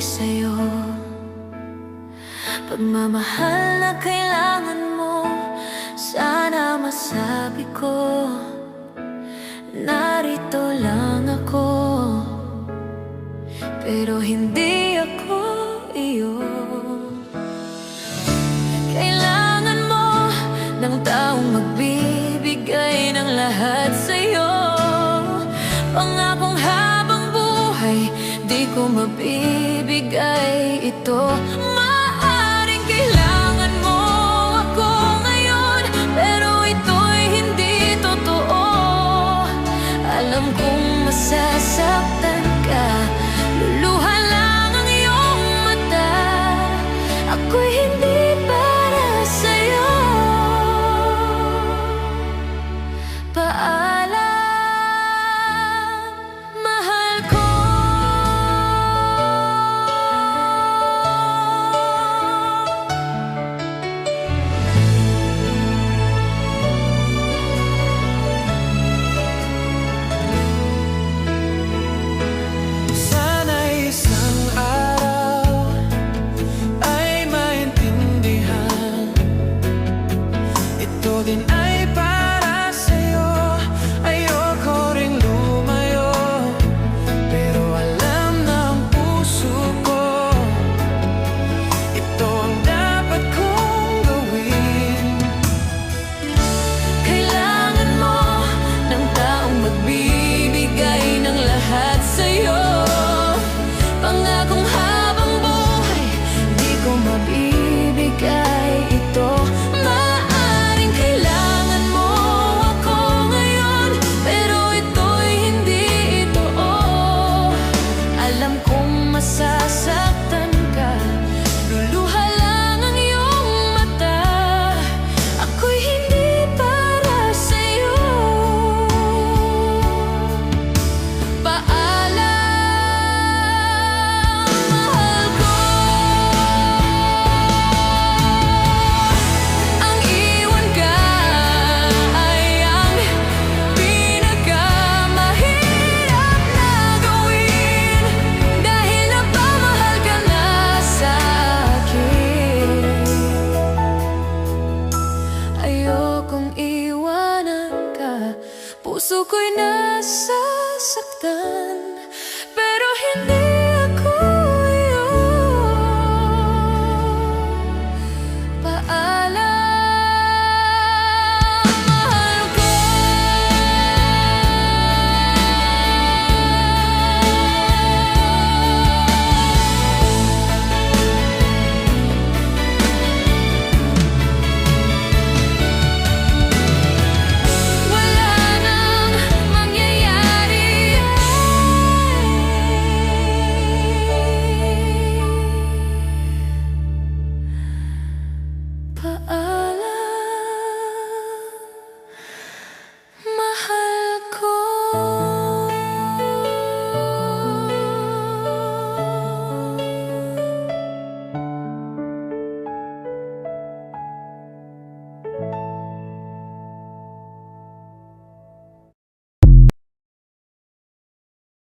sa'yo, pagmamahal na kailangan mo. Sana masabi ko, narito lang ako, pero hindi ako iyo. Kailangan mo ng taong magbibigay ng lahat sa'yo, pangakong habang buhay di ko mabibigay ito. Maaring kailangan mo ako ngayon, pero ito'y hindi totoo. Alam kong masasaktan ka, luluha lang ang iyong mata. Ako'y hindi para sa'yo. Paalam, mahal ko. Din ay para sa'yo. Ayoko ring lumayo, pero alam ng puso ko, ito ang dapat kong gawin. Kailangan mo ng taong magbibigay ng lahat sa'yo, pangakong habang buhay di ko mabibigay ito. Masasaktan ka, luluha lang ang iyong mata. Ako'y hindi para sa'yo. Paalam, mahal ko. Ang iwan ka ay ang pinakamahirap na gawin, dahil napamahal ka na sa'kin. Ayokong iwanan ka, puso ko'y nasasaktan.